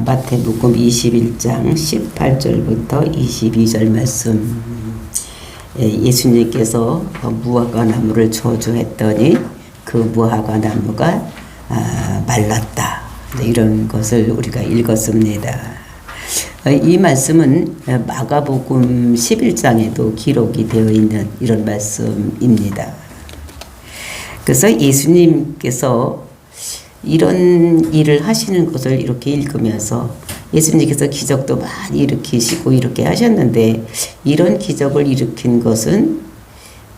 마태복음 21장 18절부터 22절 말씀. 예수님께서 무화과 나무를 저주했더니 그 무화과 나무가 말랐다. 이런 것을 우리가 읽었습니다. 이 말씀은 마가복음 11장에도 기록이 되어 있는 이런 말씀입니다. 그래서 예수님께서 이런 일을 하시는 것을 이렇게 읽으면서 예수님께서 기적도 많이 일으키시고 이렇게 하셨는데 이런 기적을 일으킨 것은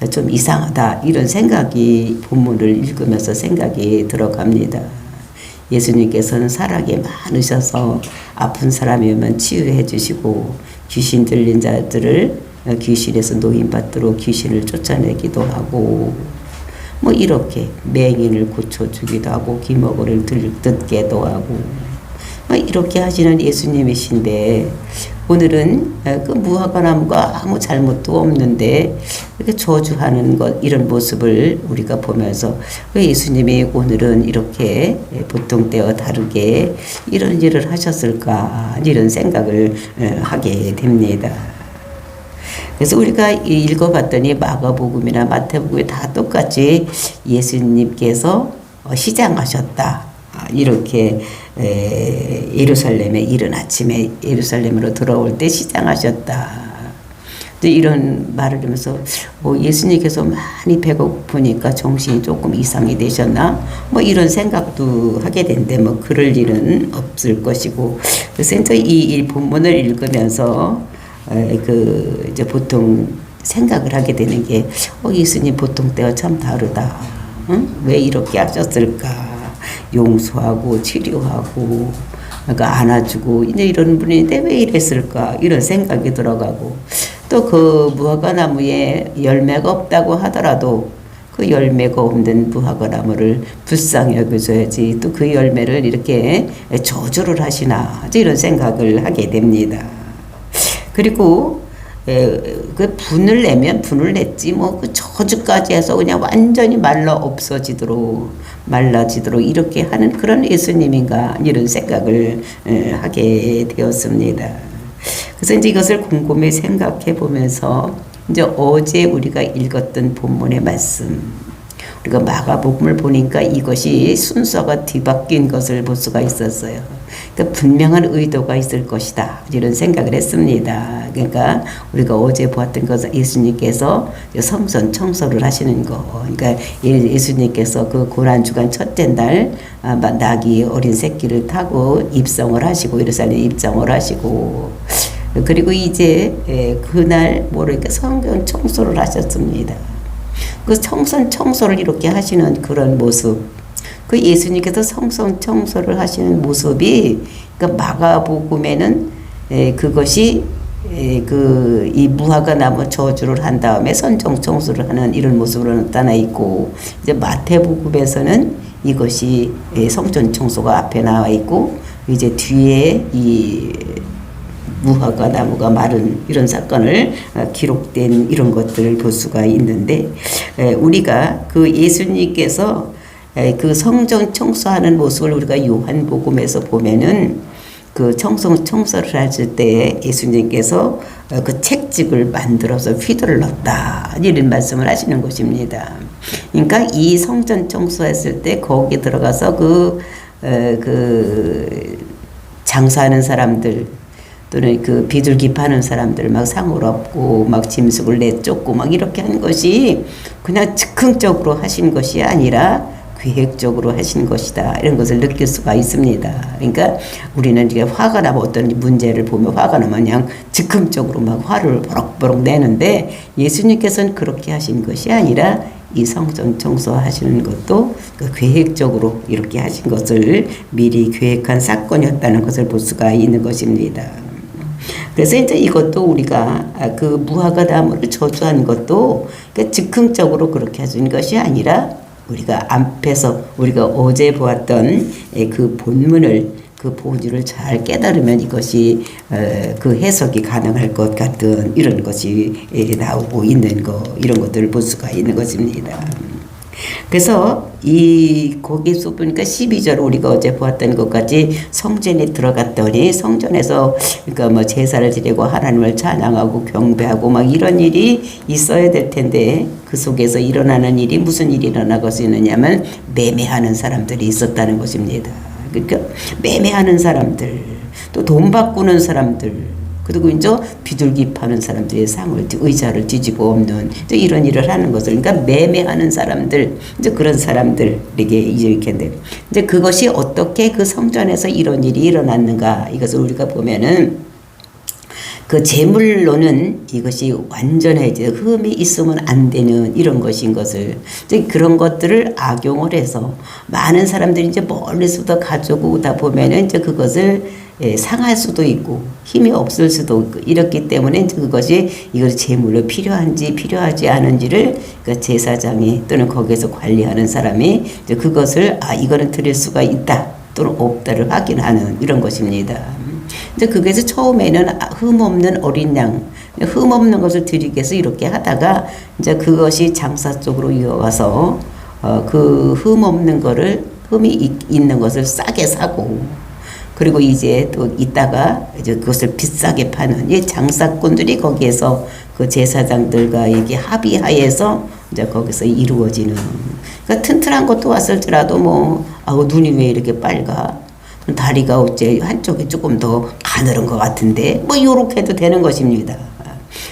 좀 이상하다, 이런 생각이 본문을 읽으면서 생각이 들어갑니다. 예수님께서는 사랑이 많으셔서 아픈 사람이 오면 치유해 주시고 귀신 들린 자들을 귀신에서 노인받도록 귀신을 쫓아내기도 하고 뭐 이렇게 맹인을 고쳐주기도 하고 기머거리를 듣게도 하고 뭐 이렇게 하시는 예수님이신데 오늘은 그 무화과 나무가 아무 잘못도 없는데 이렇게 저주하는 것, 이런 모습을 우리가 보면서 왜 예수님이 오늘은 이렇게 보통 때와 다르게 이런 일을 하셨을까, 이런 생각을 하게 됩니다. 그래서 우리가 읽어봤더니 마가복음이나 마태복음이 다 똑같이 예수님께서 시장하셨다. 이렇게 예루살렘에 이른 아침에 예루살렘으로 들어올 때 시장하셨다. 이런 말을 하면서 예수님께서 많이 배고프니까 정신이 조금 이상이 되셨나? 뭐 이런 생각도 하게 되는데 뭐 그럴 일은 없을 것이고. 그래서 이 본문을 읽으면서 이제 보통 생각을 하게 되는 게, 예수님 보통 때와 참 다르다. 응? 왜 이렇게 하셨을까? 용서하고 치료하고, 그러니까 안아주고, 이런 분인데 왜 이랬을까? 이런 생각이 들어가고, 또 그 무화과 나무에 열매가 없다고 하더라도 그 열매가 없는 무화과 나무를 불쌍히 여겨줘야지, 또 그 열매를 이렇게 저주를 하시나, 이런 생각을 하게 됩니다. 그리고 그 분을 내면 분을 냈지 뭐 그 저주까지 해서 그냥 완전히 말라지도록 이렇게 하는 그런 예수님인가, 이런 생각을 하게 되었습니다. 그래서 이제 이것을 곰곰이 생각해 보면서 이제 어제 우리가 읽었던 본문의 말씀, 우리가 마가복음을 보니까 이것이 순서가 뒤바뀐 것을 볼 수가 있었어요. 그러니까 분명한 의도가 있을 것이다, 이런 생각을 했습니다. 그러니까 우리가 어제 보았던 것은 예수님께서 성전 청소를 하시는 거, 그러니까 예수님께서 그 고난주간 첫째 날 나귀 어린 새끼를 타고 입성을 하시고 예루살렘 입성을 하시고, 그리고 이제 그날 모르니까 성전 청소를 하셨습니다. 그 청소를 이렇게 하시는 그런 모습, 그 예수님께서 성전 청소를 하시는 모습이, 그러니까 마가복음에는 그것이 이 무화과 나무 저주를 한 다음에 성전 청소를 하는 이런 모습으로 나타나 있고, 이제 마태복음에서는 이것이 성전 청소가 앞에 나와 있고 이제 뒤에 이 무화과 나무가 마른 이런 사건을 기록된 이런 것들을 볼 수가 있는데, 우리가 그 예수님께서 그 성전 청소하는 모습을 우리가 요한복음에서 보면은 그 청소를 하실 때 예수님께서 그 책찍을 만들어서 휘둘렀다, 이런 말씀을 하시는 것입니다. 그러니까 이 성전 청소했을 때 거기에 들어가서 그 장사하는 사람들, 또는 그 비둘기 파는 사람들 막 상을 얻고 막 짐승을 내쫓고 막 이렇게 하는 것이 그냥 즉흥적으로 하신 것이 아니라 계획적으로 하신 것이다, 이런 것을 느낄 수가 있습니다. 그러니까 우리는 이게 화가 나면 어떤 문제를 보면 화가 나면 그냥 즉흥적으로 막 화를 버럭버럭 내는데 예수님께서는 그렇게 하신 것이 아니라 이 성전 청소하시는 것도 그 계획적으로 이렇게 하신 것을 미리 계획한 사건이었다는 것을 볼 수가 있는 것입니다. 그래서 이제 이것도 우리가 그 무화과 나무를 저주한 것도 즉흥적으로 그렇게 하신 것이 아니라 우리가 앞에서 우리가 어제 보았던 그 본문을, 그 본질을 잘 깨달으면 이것이 그 해석이 가능할 것 같은 이런 것이 나오고 있는 거, 이런 것들을 볼 수가 있는 것입니다. 그래서 거기서 보니까 12절 우리가 어제 보았던 것까지 성전에 들어갔더니 성전에서 그러니까 뭐 제사를 드리고 하나님을 찬양하고 경배하고 막 이런 일이 있어야 될 텐데 그 속에서 일어나는 일이 무슨 일이 일어나고 있느냐면 매매하는 사람들이 있었다는 것입니다. 그러니까 매매하는 사람들, 또 돈 바꾸는 사람들, 그리고 이제 비둘기 파는 사람들의 의자를 뒤지고 없는 이런 일을 하는 것을, 그러니까 매매하는 사람들, 이제 그런 사람들에게 이렇게 이제 그것이 어떻게 그 성전에서 이런 일이 일어났는가, 이것을 우리가 보면은 그 제물로는 이것이 완전해지 흠이 있으면 안 되는 이런 것인 것을, 이제 그런 것들을 악용을 해서 많은 사람들이 이제 멀리서부터 가져오다 보면은 이제 그것을 상할 수도 있고 힘이 없을 수도 있고 이렇기 때문에 그것이 이것이 제물로 필요한지 필요하지 않은지를 그 제사장이 또는 거기에서 관리하는 사람이 이제 그것을 이거는 드릴 수가 있다 또는 없다를 확인하는 이런 것입니다. 이제 그게서 처음에는 흠 없는 어린 양, 흠 없는 것을 드리기 위해서 이렇게 하다가 이제 그것이 장사 쪽으로 이어가서 그 흠 없는 거를 흠이 있는 것을 싸게 사고, 그리고 이제 또 있다가 이제 그것을 비싸게 파는 이 장사꾼들이 거기에서 그 제사장들과 이게 합의하에서 이제 거기서 이루어지는, 그러니까 튼튼한 것도 왔을지라도 뭐 눈이 왜 이렇게 빨가, 다리가 어째 한쪽이 조금 더 가늘은 것 같은데 뭐 요렇게 해도 되는 것입니다.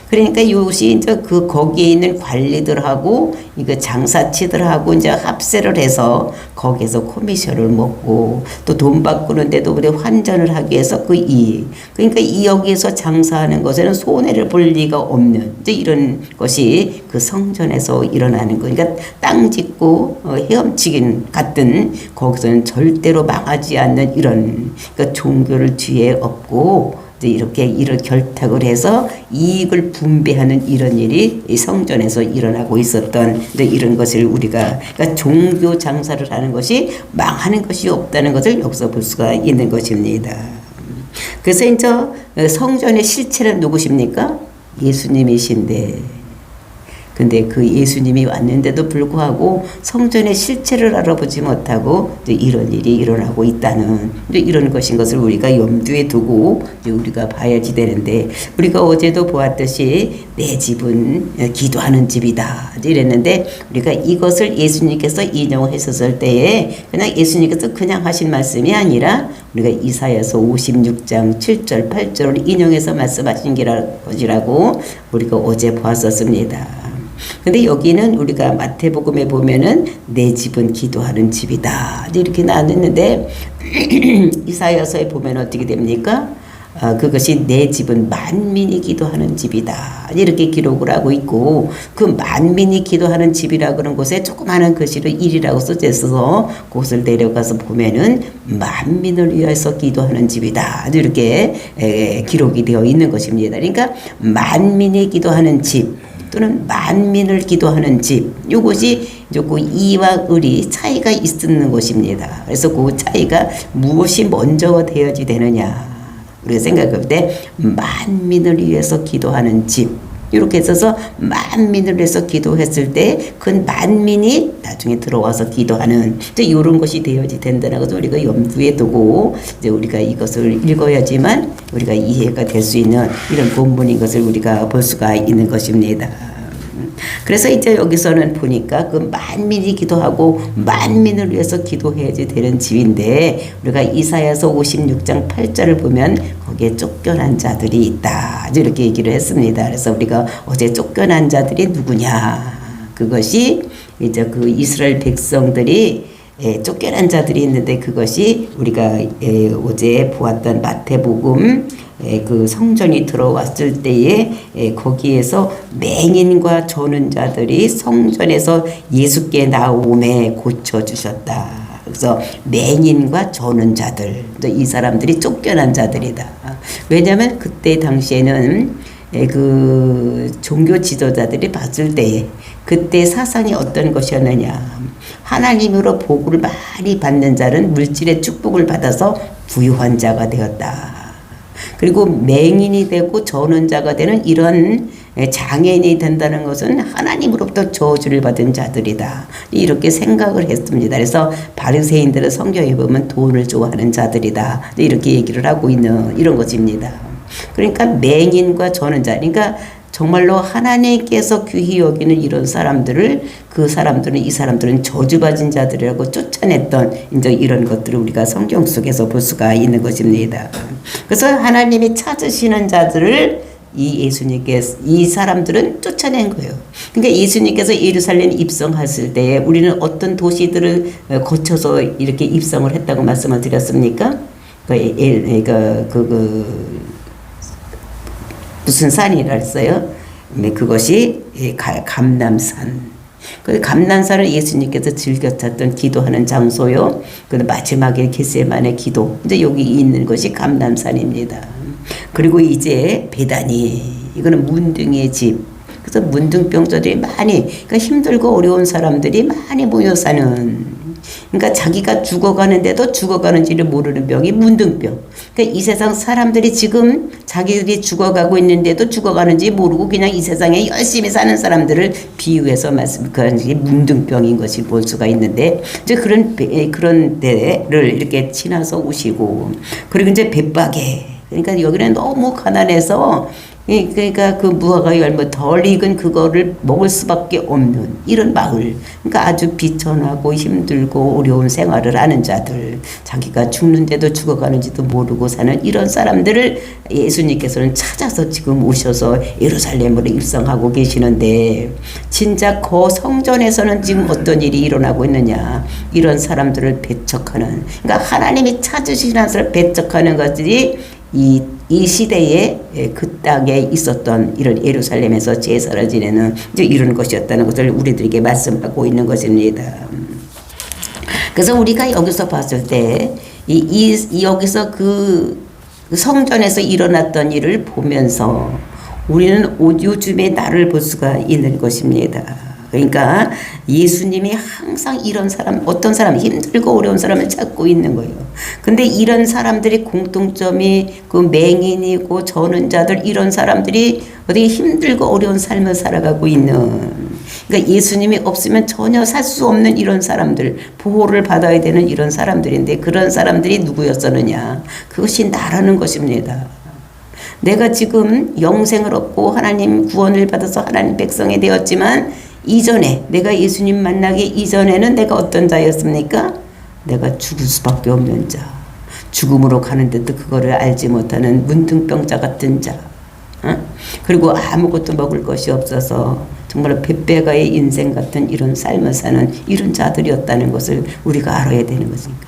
그러니까 이것이 이제 거기에 있는 관리들하고 이거 장사치들하고 이제 합세를 해서 거기에서 코미션을 먹고 또 돈 바꾸는데도 우리 환전을 하기 위해서 그 이익. 그러니까 여기에서 장사하는 것에는 손해를 볼 리가 없는 이제 이런 것이 그 성전에서 일어나는 거. 그러니까 땅 짓고 헤엄치긴 같은 거기서는 절대로 망하지 않는 이런, 그러니까 종교를 뒤에 업고 이제 이렇게 일을 결탁을 해서 이익을 분배하는 이런 일이 이 성전에서 일어나고 있었던 이런 것을 우리가, 그러니까 종교 장사를 하는 것이 망하는 것이 없다는 것을 여기서 볼 수가 있는 것입니다. 그래서 이제 성전의 실체는 누구십니까? 예수님이신데, 근데 그 예수님이 왔는데도 불구하고 성전의 실체를 알아보지 못하고 이런 일이 일어나고 있다는 이런 것인 것을 우리가 염두에 두고 우리가 봐야지 되는데, 우리가 어제도 보았듯이 내 집은 기도하는 집이다 이랬는데, 우리가 이것을 예수님께서 인용했었을 때에 그냥 예수님께서 그냥 하신 말씀이 아니라 우리가 이사야서 56장 7절 8절을 인용해서 말씀하신 것이라고 우리가 어제 보았었습니다. 근데 여기는 우리가 마태복음에 보면은 내 집은 기도하는 집이다 이렇게 나왔는데 이사야서에 보면 어떻게 됩니까? 그것이 내 집은 만민이 기도하는 집이다 이렇게 기록을 하고 있고, 그 만민이 기도하는 집이라 그런 곳에 조그마한 글씨로 1이라고 써져 있어서 그곳을 내려가서 보면은 만민을 위해서 기도하는 집이다 이렇게 기록이 되어 있는 것입니다. 그러니까 만민이 기도하는 집 또는 만민을 기도하는 집, 이것이 그 이와 을이 차이가 있는 것입니다. 그래서 그 차이가 무엇이 먼저 되어지 되느냐, 우리가 생각할 때 만민을 위해서 기도하는 집 이렇게 있어서 만민을 위해서 기도했을 때 그 만민이 나중에 들어와서 기도하는 이제 이런 것이 되어지 된다는 것을 우리가 염두에 두고 이제 우리가 이것을 읽어야지만 우리가 이해가 될 수 있는 이런 본문인 것을 우리가 볼 수가 있는 것입니다. 그래서 이제 여기서는 보니까 그 만민이 기도하고 만민을 위해서 기도해야지 되는 집인데, 우리가 이사야서 56장 8절을 보면 거기에 쫓겨난 자들이 있다 이렇게 얘기를 했습니다. 그래서 우리가 어제 쫓겨난 자들이 누구냐, 그것이 이제 그 이스라엘 백성들이 쫓겨난 자들이 있는데, 그것이 우리가 어제 보았던 마태복음 그 성전이 들어왔을 때에 거기에서 맹인과 조는 자들이 성전에서 예수께 나오매 고쳐주셨다. 그래서 맹인과 조는 자들, 이 사람들이 쫓겨난 자들이다. 왜냐하면 그때 당시에는 그 종교 지도자들이 봤을 때 그때 사상이 어떤 것이었느냐, 하나님으로 복을 많이 받는 자는 물질의 축복을 받아서 부유한 자가 되었다. 그리고 맹인이 되고 저는 자가 되는 이런 장애인이 된다는 것은 하나님으로부터 저주를 받은 자들이다. 이렇게 생각을 했습니다. 그래서 바리새인들은 성경에 보면 돈을 좋아하는 자들이다. 이렇게 얘기를 하고 있는 이런 것입니다. 그러니까 맹인과 저는 자, 그러니까 정말로 하나님께서 귀히 여기는 이런 사람들을 이 사람들은 저주받은 자들이라고 쫓아냈던 이제 이런 것들을 우리가 성경 속에서 볼 수가 있는 것입니다. 그래서 하나님이 찾으시는 자들을 이 사람들은 쫓아낸 거예요. 그러니까 예수님께서 예루살렘 입성하실 때 우리는 어떤 도시들을 거쳐서 이렇게 입성을 했다고 말씀을 드렸습니까? 무슨 산이라 했어요? 그것이 감람산. 그 감람산을 예수님께서 즐겨 찾던 기도하는 장소요. 그 마지막에 겟세마네 기도. 이제 여기 있는 것이 감람산입니다. 그리고 이제 베다니. 이거는 문둥이의 집. 그래서 문둥병자들이 많이, 그러니까 힘들고 어려운 사람들이 많이 모여 사는. 그러니까 자기가 죽어가는데도 죽어가는지를 모르는 병이 문둥병. 그러니까 이 세상 사람들이 지금 자기들이 죽어가고 있는데도 죽어가는지 모르고 그냥 이 세상에 열심히 사는 사람들을 비유해서 말씀한 게 문둥병인 것이 볼 수가 있는데, 이제 그런 데를 이렇게 지나서 오시고, 그리고 이제 벳박에, 그러니까 여기는 너무 가난해서 그러니까 그 무화과 열매 덜 익은 그거를 먹을 수밖에 없는 이런 마을. 그러니까 아주 비천하고 힘들고 어려운 생활을 하는 자들, 자기가 죽는데도 죽어가는지도 모르고 사는 이런 사람들을 예수님께서는 찾아서 지금 오셔서 예루살렘으로 입성하고 계시는데, 진짜 그 성전에서는 지금 어떤 일이 일어나고 있느냐, 이런 사람들을 배척하는, 그러니까 하나님이 찾으시는 사람을 배척하는 것들이 이 시대에 그 땅에 있었던 이런 예루살렘에서 제사를 지내는 이제 이런 것이었다는 것을 우리들에게 말씀하고 있는 것입니다. 그래서 우리가 여기서 봤을 때 여기서 그 성전에서 일어났던 일을 보면서 우리는 요즘의 나를 볼 수가 있는 것입니다. 그러니까 예수님이 항상 이런 사람, 어떤 사람, 힘들고 어려운 사람을 찾고 있는 거예요. 근데 이런 사람들이 공통점이 그 맹인이고 저는 자들, 이런 사람들이 어디 힘들고 어려운 삶을 살아가고 있는, 그러니까 예수님이 없으면 전혀 살 수 없는 이런 사람들, 보호를 받아야 되는 이런 사람들인데, 그런 사람들이 누구였었느냐, 그것이 나라는 것입니다. 내가 지금 영생을 얻고 하나님 구원을 받아서 하나님 백성이 되었지만, 이전에 내가 예수님 만나기 이전에는 내가 어떤 자였습니까? 내가 죽을 수밖에 없는 자, 죽음으로 가는데도 그거를 알지 못하는 문둥병자 같은 자, 그리고 아무것도 먹을 것이 없어서 정말 뱃배가의 인생 같은 이런 삶을 사는 이런 자들이었다는 것을 우리가 알아야 되는 것입니다.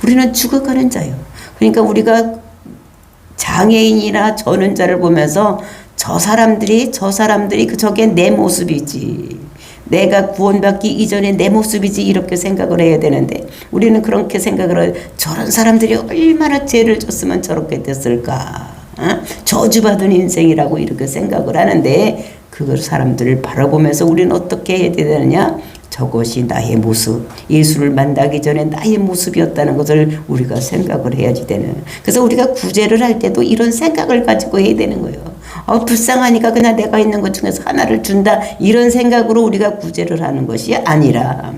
우리는 죽어가는 자요. 그러니까 우리가 장애인이나 저는 자를 보면서 저 사람들이 저게 내 모습이지, 내가 구원받기 이전에 내 모습이지, 이렇게 생각을 해야 되는데, 우리는 그렇게 생각을 해요. 저런 사람들이 얼마나 죄를 졌으면 저렇게 됐을까, 저주받은 인생이라고 이렇게 생각을 하는데, 그 사람들을 바라보면서 우리는 어떻게 해야 되느냐, 저것이 나의 모습, 예수를 만나기 전에 나의 모습이었다는 것을 우리가 생각을 해야지 되는. 그래서 우리가 구제를 할 때도 이런 생각을 가지고 해야 되는 거예요. 불쌍하니까 그냥 내가 있는 것 중에서 하나를 준다, 이런 생각으로 우리가 구제를 하는 것이 아니라,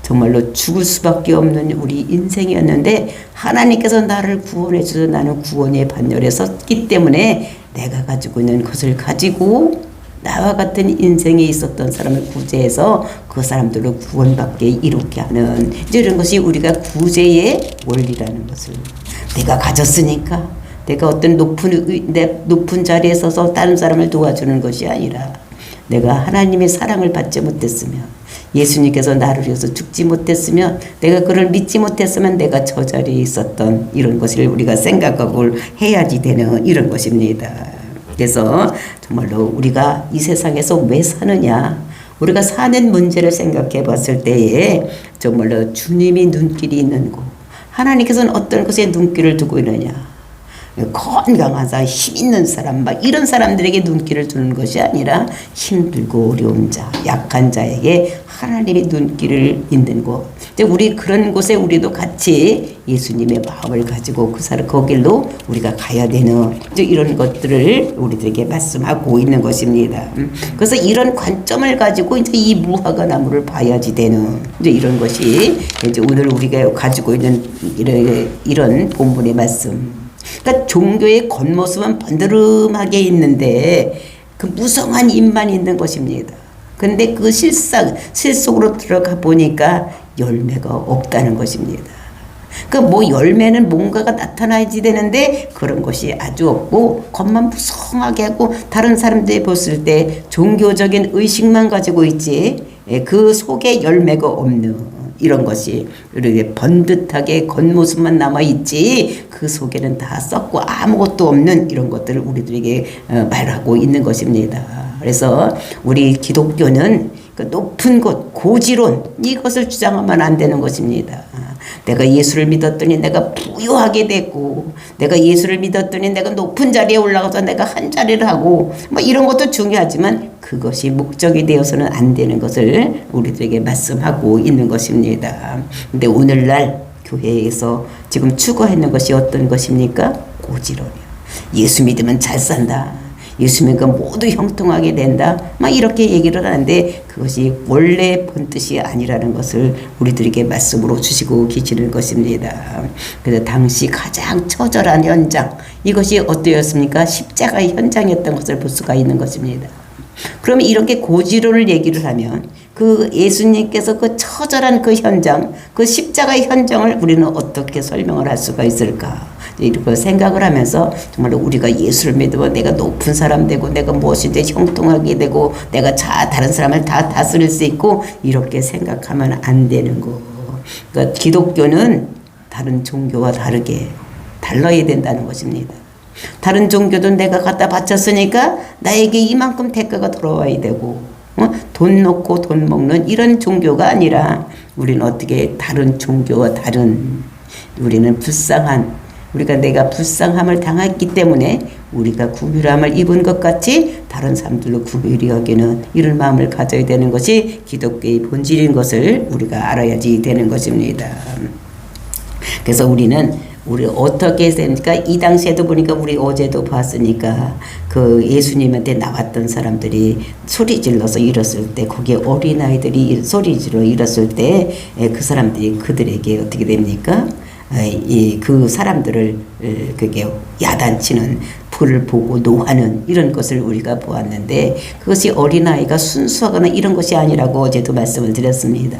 정말로 죽을 수밖에 없는 우리 인생이었는데 하나님께서 나를 구원해 주셔서 나는 구원의 반열에 섰기 때문에 내가 가지고 있는 것을 가지고 나와 같은 인생에 있었던 사람을 구제해서 그 사람들을 구원받게 이렇게 하는, 이런 것이 우리가 구제의 원리라는 것을, 내가 가졌으니까 내가 어떤 높은 자리에 서서 다른 사람을 도와주는 것이 아니라, 내가 하나님의 사랑을 받지 못했으면, 예수님께서 나를 위해서 죽지 못했으면, 내가 그를 믿지 못했으면 내가 저 자리에 있었던 이런 것을 우리가 생각하고 해야지 되는 이런 것입니다. 그래서 정말로 우리가 이 세상에서 왜 사느냐, 우리가 사는 문제를 생각해 봤을 때에 정말로 주님이 눈길이 있는 곳, 하나님께서는 어떤 것에 눈길을 두고 있느냐, 건강한 사람, 힘 있는 사람, 막 이런 사람들에게 눈길을 주는 것이 아니라 힘들고 어려운 자, 약한 자에게 하나님의 눈길을 있는 곳. 우리 그런 곳에 우리도 같이 예수님의 마음을 가지고 그 사람 그 길로 우리가 가야 되는 이런 것들을 우리들에게 말씀하고 있는 것입니다. 그래서 이런 관점을 가지고 이제 이 무화과 나무를 봐야지 되는 이제 이런 것이 이제 오늘 우리가 가지고 있는 이런 본문의 말씀. 그러니까 종교의 겉모습은 번드름하게 있는데 그 무성한 입만 있는 것입니다. 근데 그 실속으로 들어가 보니까 열매가 없다는 것입니다. 그 뭐 열매는 뭔가가 나타나야지 되는데 그런 것이 아주 없고 겉만 무성하게 하고 다른 사람들이 봤을 때 종교적인 의식만 가지고 있지 그 속에 열매가 없는 이런 것이 이렇게 번듯하게 겉모습만 남아있지 그 속에는 다 썩고 아무것도 없는 이런 것들을 우리들에게 말하고 있는 것입니다. 그래서 우리 기독교는 그 높은 곳, 고지론 이것을 주장하면 안 되는 것입니다. 내가 예수를 믿었더니 내가 부유하게 됐고 내가 예수를 믿었더니 내가 높은 자리에 올라가서 내가 한 자리를 하고 뭐 이런 것도 중요하지만 그것이 목적이 되어서는 안 되는 것을 우리들에게 말씀하고 있는 것입니다. 근데 오늘날 교회에서 지금 추구하는 것이 어떤 것입니까? 고지론이요. 예수 믿으면 잘 산다. 예수 믿으면 모두 형통하게 된다. 막 이렇게 얘기를 하는데 그것이 원래 본 뜻이 아니라는 것을 우리들에게 말씀으로 주시고 계시는 것입니다. 그래서 당시 가장 처절한 현장 이것이 어떠했습니까? 십자가의 현장이었던 것을 볼 수가 있는 것입니다. 그러면 이렇게 고지론을 얘기를 하면 그 예수님께서 그 처절한 그 현장, 그 십자가의 현장을 우리는 어떻게 설명을 할 수가 있을까? 이렇게 생각을 하면서 정말로 우리가 예수를 믿으면 내가 높은 사람 되고 내가 무엇이든지 형통하게 되고 내가 다른 사람을 다 다스릴 수 있고 이렇게 생각하면 안 되는 거. 그러니까 기독교는 다른 종교와 다르게 달라야 된다는 것입니다. 다른 종교도 내가 갖다 바쳤으니까 나에게 이만큼 대가가 돌아와야 되고 돈 넣고 돈 먹는 이런 종교가 아니라 우리는 어떻게 다른 종교와 다른 우리는 내가 불쌍함을 당했기 때문에 우리가 구별함을 입은 것 같이 다른 사람들로 구별이 여기는 이런 마음을 가져야 되는 것이 기독교의 본질인 것을 우리가 알아야지 되는 것입니다. 그래서 우리 어떻게 됩니까? 이 당시에도 보니까 우리 어제도 봤으니까 그 예수님한테 나왔던 사람들이 소리 질러서 일었을 때 거기에 어린아이들이 소리 질러 일었을 때 그 사람들이 그들에게 어떻게 됩니까? 그 사람들을 그게 야단치는 불을 보고 노하는 이런 것을 우리가 보았는데 그것이 어린아이가 순수하거나 이런 것이 아니라고 어제도 말씀을 드렸습니다.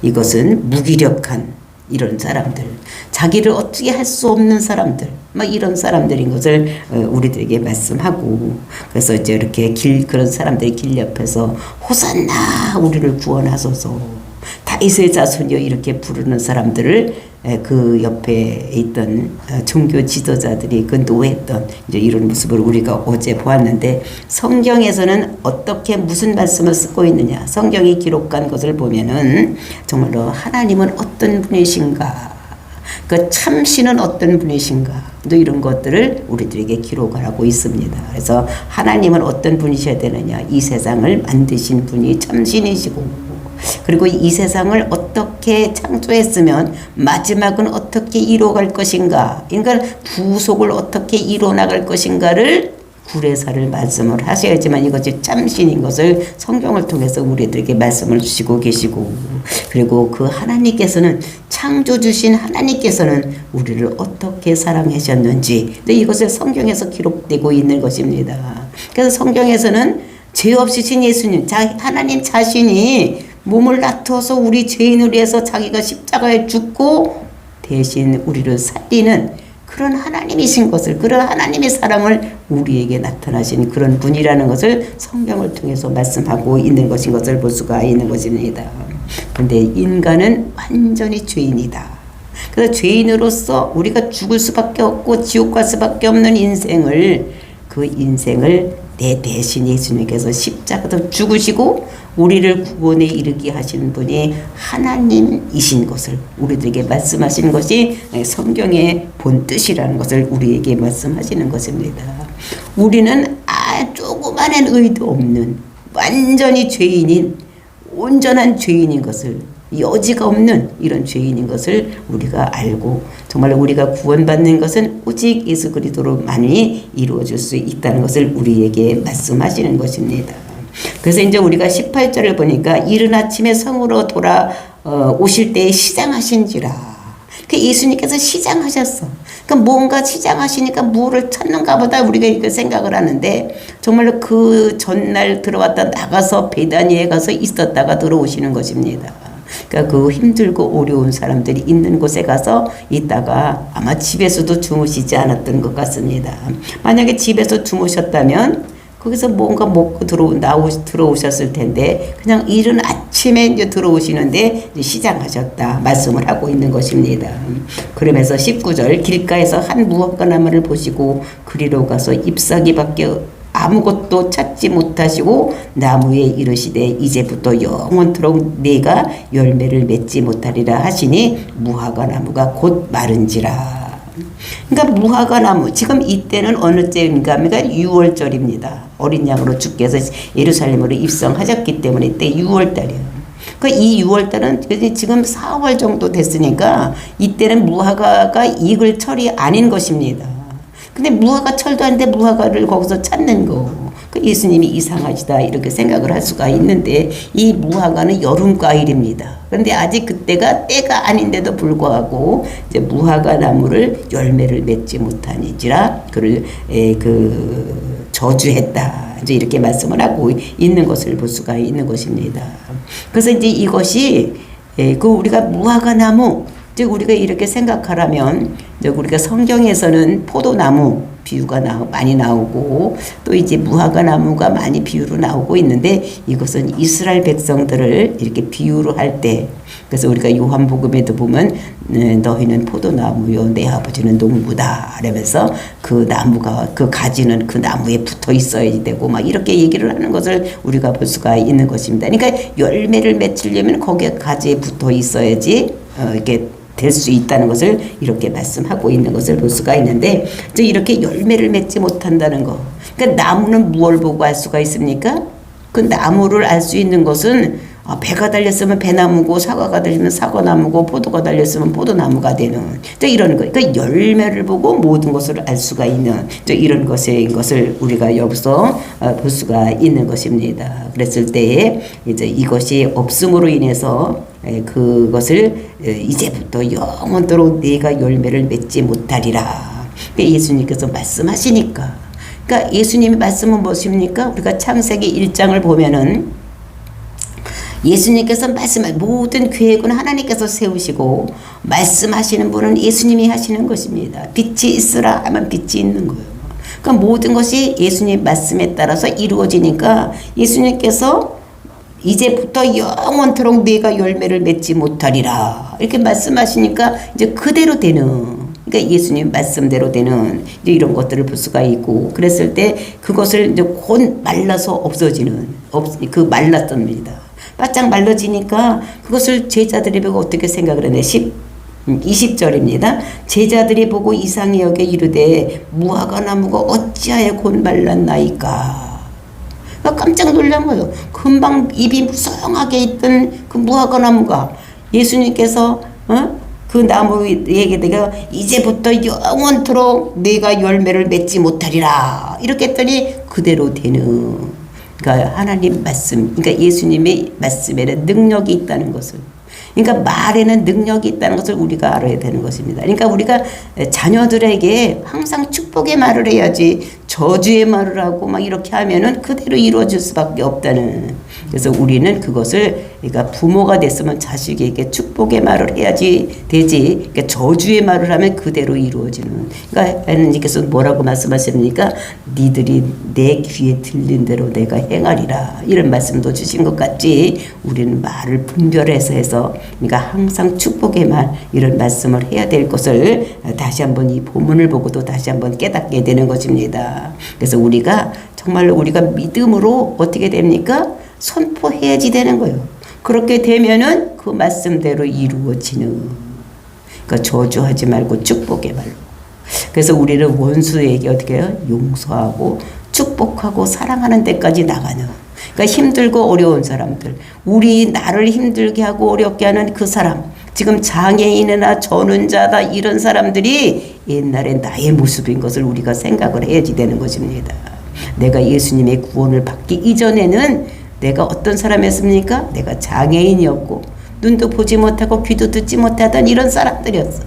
이것은 무기력한 이런 사람들, 자기를 어떻게 할 수 없는 사람들, 막 이런 사람들인 것을 우리들에게 말씀하고 그래서 이제 이렇게 그런 사람들이 길 옆에서 호산나 우리를 구원하소서 다윗의 자손이여 이렇게 부르는 사람들을 그 옆에 있던 종교 지도자들이 그 노했던 이제 이런 모습을 우리가 어제 보았는데 성경에서는 어떻게 무슨 말씀을 쓰고 있느냐 성경이 기록한 것을 보면은 정말로 하나님은 어떤 분이신가 그 참신은 어떤 분이신가 또 이런 것들을 우리들에게 기록을 하고 있습니다. 그래서 하나님은 어떤 분이셔야 되느냐 이 세상을 만드신 분이 참신이시고 그리고 이 세상을 어떻게 창조했으면 마지막은 어떻게 이루어갈 것인가 그러니까 구속을 어떻게 이루어나갈 것인가를 구레사를 말씀을 하셔야지만 이것이 참신인 것을 성경을 통해서 우리들에게 말씀을 주시고 계시고 그리고 그 하나님께서는 창조 주신 하나님께서는 우리를 어떻게 사랑하셨는지 이것을 성경에서 기록되고 있는 것입니다. 그래서 성경에서는 죄 없으신 예수님 하나님 자신이 몸을 나타서 우리 죄인을 위해서 자기가 십자가에 죽고 대신 우리를 살리는 그런 하나님이신 것을 그런 하나님의 사랑을 우리에게 나타나신 그런 분이라는 것을 성경을 통해서 말씀하고 있는 것인 것을 볼 수가 있는 것입니다. 그런데 인간은 완전히 죄인이다. 그래서 죄인으로서 우리가 죽을 수밖에 없고 지옥 갈 수밖에 없는 인생을 그 인생을 내 대신 예수님께서 십자가도 죽으시고 우리를 구원에 이르게 하시는 분이 하나님이신 것을 우리들에게 말씀하시는 것이 성경의 본뜻이라는 것을 우리에게 말씀하시는 것입니다. 우리는 조그마한 의도 없는 완전히 죄인인 온전한 죄인인 것을 여지가 없는 이런 죄인인 것을 우리가 알고 정말 우리가 구원받는 것은 오직 예수 그리스도로만이 이루어질 수 있다는 것을 우리에게 말씀하시는 것입니다. 그래서 이제 우리가 18절을 보니까 이른 아침에 성으로 오실 때에 시장하신지라. 예수님께서 시장하셨어. 그러니까 뭔가 시장하시니까 뭐를 찾는가 보다 우리가 이렇게 생각을 하는데 정말로 그 전날 들어왔다 나가서 베다니에 가서 있었다가 들어오시는 것입니다. 그러니까 그 힘들고 어려운 사람들이 있는 곳에 가서 있다가 아마 집에서도 주무시지 않았던 것 같습니다. 만약에 집에서 주무셨다면 거기서 뭔가 먹고 들어오셨을 텐데 그냥 이른 아침에 이제 들어오시는데 이제 시장하셨다 말씀을 하고 있는 것입니다. 그러면서 19절 길가에서 한 무화과나무를 보시고 그리로 가서 잎사귀밖에 아무것도 찾지 못하시고 나무에 이르시되 이제부터 영원토록 네가 열매를 맺지 못하리라 하시니 무화과나무가 곧 마른지라. 그러니까 무화과나무 지금 이때는 어느 때인가 하면 6월절입니다. 어린 양으로 주께서 예루살렘으로 입성하셨기 때문에 이때 6월달이에요. 이 6월달은 지금 4월 정도 됐으니까 이때는 무화과가 익을 철이 아닌 것입니다. 근데 무화과 철도 아닌데 무화과를 거기서 찾는 거. 예수님이 이상하시다 이렇게 생각을 할 수가 있는데 이 무화과는 여름 과일입니다. 그런데 아직 그때가 때가 아닌데도 불구하고 이제 무화과 나무를 열매를 맺지 못하니지라 그를 저주했다. 이제 이렇게 말씀을 하고 있는 것을 볼 수가 있는 것입니다. 그래서 이제 이것이 우리가 무화과 나무 즉 우리가 이렇게 생각하라면 우리가 성경에서는 포도나무 비유가 많이 나오고 또 이제 무화과 나무가 많이 비유로 나오고 있는데 이것은 이스라엘 백성들을 이렇게 비유로 할 때 그래서 우리가 요한복음에도 보면 너희는 포도나무요 내 아버지는 농부다 이러면서 그 나무가 그 가지는 그 나무에 붙어 있어야 되고 막 이렇게 얘기를 하는 것을 우리가 볼 수가 있는 것입니다. 그러니까 열매를 맺으려면 거기에 가지에 붙어 있어야지 이렇게 될 수 있다는 것을 이렇게 말씀하고 있는 것을 볼 수가 있는데 이렇게 열매를 맺지 못한다는 거. 그러니까 나무는 무엇을 보고 알 수가 있습니까? 그 나무를 알 수 있는 것은 배가 달렸으면 배나무고 사과가 달리면 사과나무고 포도가 달렸으면 포도나무가 되는 이런 거. 그러니까 열매를 보고 모든 것을 알 수가 있는 이런 것을 우리가 여기서 볼 수가 있는 것입니다. 그랬을 때에 이제 이것이 없음으로 인해서 그것을 이제부터 영원토록 네가 열매를 맺지 못하리라. 예수님께서 말씀하시니까. 그러니까 예수님의 말씀은 무엇입니까? 우리가 창세기 1장을 보면은 예수님께서 말씀할 모든 계획은 하나님께서 세우시고 말씀하시는 분은 예수님이 하시는 것입니다. 빛이 있으라 하면 빛이 있는 거예요. 그러니까 모든 것이 예수님 말씀에 따라서 이루어지니까 예수님께서 이제부터 영원토록 네가 열매를 맺지 못하리라 이렇게 말씀하시니까 이제 그대로 되는 그러니까 예수님 말씀대로 되는 이제 이런 것들을 볼 수가 있고 그랬을 때 그것을 이제 곧 말라서 없어지는 말랐답니다. 바짝 말라지니까 그것을 제자들이 보고 어떻게 생각을 하네. 20절입니다. 제자들이 보고 이상히 여겨 이르되 무화과 나무가 어찌하여 곧 말랐나이까. 깜짝 놀란 거예요. 금방 입이 무성하게 있던 그 무화과 나무가 예수님께서 그 나무에게 내가 이제부터 영원토록 네가 열매를 맺지 못하리라 이렇게 했더니 그대로 되는 그러니까 하나님 말씀, 그러니까 예수님의 말씀에는 능력이 있다는 것을, 그러니까 말에는 능력이 있다는 것을 우리가 알아야 되는 것입니다. 그러니까 우리가 자녀들에게 항상 축복의 말을 해야지 저주의 말을 하고 막 이렇게 하면은 그대로 이루어질 수밖에 없다는. 그래서 우리는 그것을 그러니까 부모가 됐으면 자식에게 축복의 말을 해야지 되지. 그러니까 저주의 말을 하면 그대로 이루어지는. 그러니까 하나님께서 뭐라고 말씀하십니까? 니들이 내 귀에 들린 대로 내가 행하리라. 이런 말씀도 주신 것 같지. 우리는 말을 분별해서 해서 그러니까 항상 축복의 말 이런 말씀을 해야 될 것을 다시 한번 이 본문을 보고도 다시 한번 깨닫게 되는 것입니다. 그래서 우리가 정말로 우리가 믿음으로 어떻게 됩니까? 선포해야지 되는 거예요. 그렇게 되면은 그 말씀대로 이루어지는. 그러니까 저주하지 말고 축복해 말고. 그래서 우리는 원수에게 어떻게 해요? 용서하고 축복하고 사랑하는 데까지 나가는. 그러니까 힘들고 어려운 사람들, 우리 나를 힘들게 하고 어렵게 하는 그 사람, 지금 장애인이나 전운자다 이런 사람들이 옛날에 나의 모습인 것을 우리가 생각을 해야지 되는 것입니다. 내가 예수님의 구원을 받기 이전에는 내가 어떤 사람이었습니까? 내가 장애인이었고 눈도 보지 못하고 귀도 듣지 못하던 이런 사람들이었어.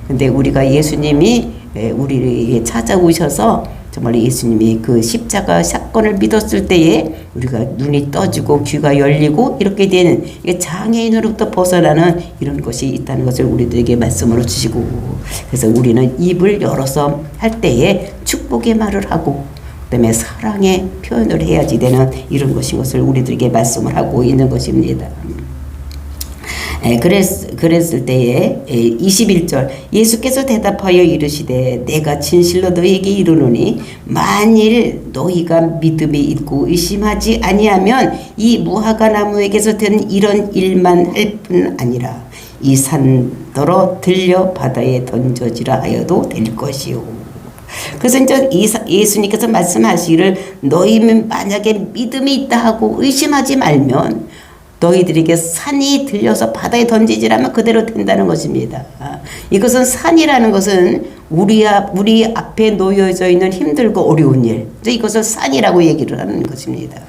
근데 우리가 예수님이 우리에게 찾아오셔서 정말 예수님이 그 십자가 사건을 믿었을 때에 우리가 눈이 떠지고 귀가 열리고 이렇게 되는 장애인으로부터 벗어나는 이런 것이 있다는 것을 우리들에게 말씀으로 주시고, 그래서 우리는 입을 열어서 할 때에 축복의 말을 하고 그다음에 사랑의 표현을 해야지 되는 이런 것인 것을 우리들에게 말씀을 하고 있는 것입니다. 그랬을 때에 21절 예수께서 대답하여 이르시되 내가 진실로 너희에게 이르노니 만일 너희가 믿음이 있고 의심하지 아니하면 이 무화과 나무에게서 된 이런 일만 할 뿐 아니라 이 산더러 들려 바다에 던져지라 하여도 될 것이요. 그래서 이제 예수님께서 말씀하시기를 너희는 만약에 믿음이 있다 하고 의심하지 말면 너희들에게 산이 들려서 바다에 던지지라면 그대로 된다는 것입니다. 이것은 산이라는 것은 우리 앞에 놓여져 있는 힘들고 어려운 일, 이것을 산이라고 얘기를 하는 것입니다.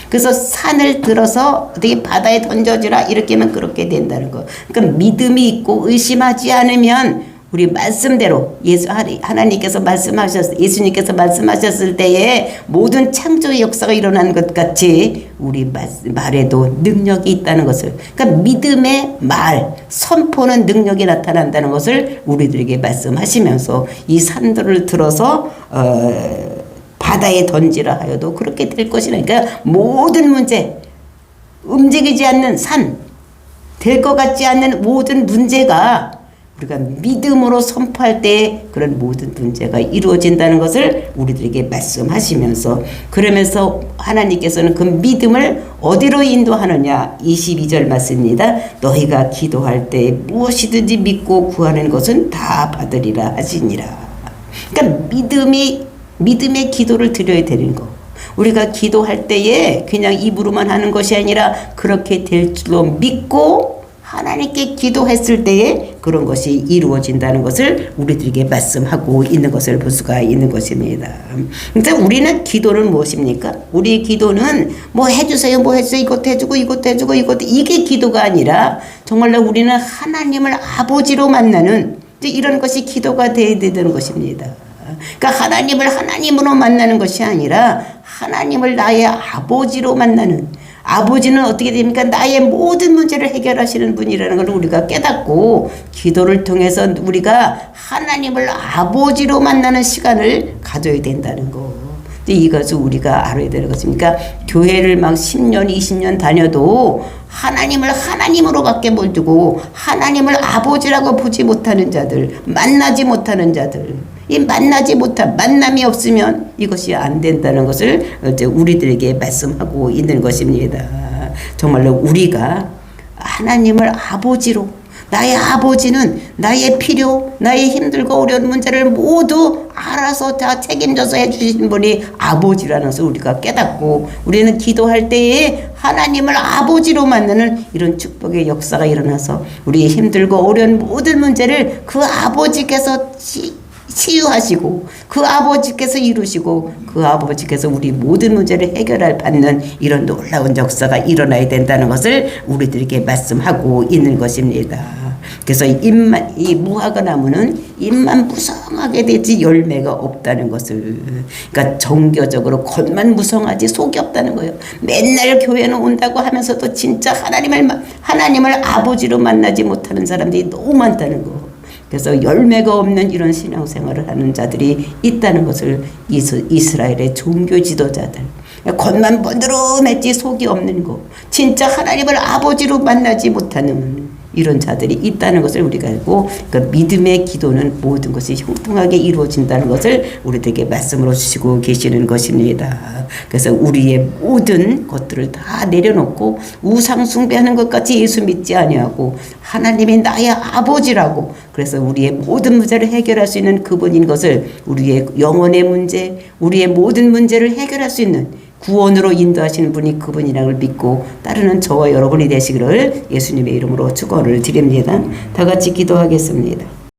그래서 산을 들어서 어떻게 바다에 던져주라 이렇게 하면 그렇게 된다는 거. 그러니까 믿음이 있고 의심하지 않으면 우리 말씀대로 하나님께서 예수님께서 말씀하셨을 때에 모든 창조의 역사가 일어나는 것 같이 우리 말에도 능력이 있다는 것을, 그러니까 믿음의 말, 선포는 능력이 나타난다는 것을 우리들에게 말씀하시면서 이 산들을 들어서 바다에 던지라 하여도 그렇게 될 것이라. 그러니까 모든 문제, 움직이지 않는 산, 될 것 같지 않는 모든 문제가 우리가 믿음으로 선포할 때 그런 모든 문제가 이루어진다는 것을 우리들에게 말씀하시면서, 그러면서 하나님께서는 그 믿음을 어디로 인도하느냐. 22절 말씀입니다. 너희가 기도할 때 무엇이든지 믿고 구하는 것은 다 받으리라 하시니라. 그러니까 믿음의 기도를 드려야 되는 거. 우리가 기도할 때에 그냥 입으로만 하는 것이 아니라 그렇게 될 줄로 믿고 하나님께 기도했을 때에 그런 것이 이루어진다는 것을 우리들에게 말씀하고 있는 것을 볼 수가 있는 것입니다. 그러니까 우리는 기도는 무엇입니까? 우리의 기도는 뭐 해주세요, 뭐 해주세요, 이것 해주고 이것 해주고 이것, 이게 기도가 아니라 정말로 우리는 하나님을 아버지로 만나는 이런 것이 기도가 되어야 되는 것입니다. 그러니까 하나님을 하나님으로 만나는 것이 아니라 하나님을 나의 아버지로 만나는, 아버지는 어떻게 됩니까? 나의 모든 문제를 해결하시는 분이라는 걸 우리가 깨닫고 기도를 통해서 우리가 하나님을 아버지로 만나는 시간을 가져야 된다는 거. 이것을 우리가 알아야 되는 것입니까? 교회를 막 10년, 20년 다녀도 하나님을 하나님으로밖에 못 두고 하나님을 아버지라고 보지 못하는 자들, 만나지 못하는 자들, 이 만남이 없으면 이것이 안 된다는 것을 이제 우리들에게 말씀하고 있는 것입니다. 정말로 우리가 하나님을 아버지로, 나의 아버지는 나의 필요, 나의 힘들고 어려운 문제를 모두 알아서 다 책임져서 해주신 분이 아버지라는 것을 우리가 깨닫고 우리는 기도할 때에 하나님을 아버지로 만나는 이런 축복의 역사가 일어나서 우리의 힘들고 어려운 모든 문제를 그 아버지께서 치유하시고 그 아버지께서 이루시고 그 아버지께서 우리 모든 문제를 해결할 받는 이런 놀라운 역사가 일어나야 된다는 것을 우리들에게 말씀하고 있는 것입니다. 그래서 이 무화과 나무는 잎만 무성하게 되지 열매가 없다는 것을, 그러니까 정교적으로 겉만 무성하지 속이 없다는 거예요. 맨날 교회는 온다고 하면서도 진짜 하나님을 아버지로 만나지 못하는 사람들이 너무 많다는 거. 그래서 열매가 없는 이런 신앙생활을 하는 자들이 있다는 것을 이스라엘의 종교 지도자들, 겉만 번드름했지 속이 없는 거, 진짜 하나님을 아버지로 만나지 못하는 이런 자들이 있다는 것을 우리가 알고, 그 믿음의 기도는 모든 것이 형통하게 이루어진다는 것을 우리들에게 말씀으로 주시고 계시는 것입니다. 그래서 우리의 모든 것들을 다 내려놓고 우상 숭배하는 것 같이 예수 믿지 아니하고 하나님이 나의 아버지라고, 그래서 우리의 모든 문제를 해결할 수 있는 그분인 것을, 우리의 영혼의 문제, 우리의 모든 문제를 해결할 수 있는 구원으로 인도하시는 분이 그분이라는 걸 믿고 따르는 저와 여러분이 되시기를 예수님의 이름으로 축원을 드립니다. 다 같이 기도하겠습니다.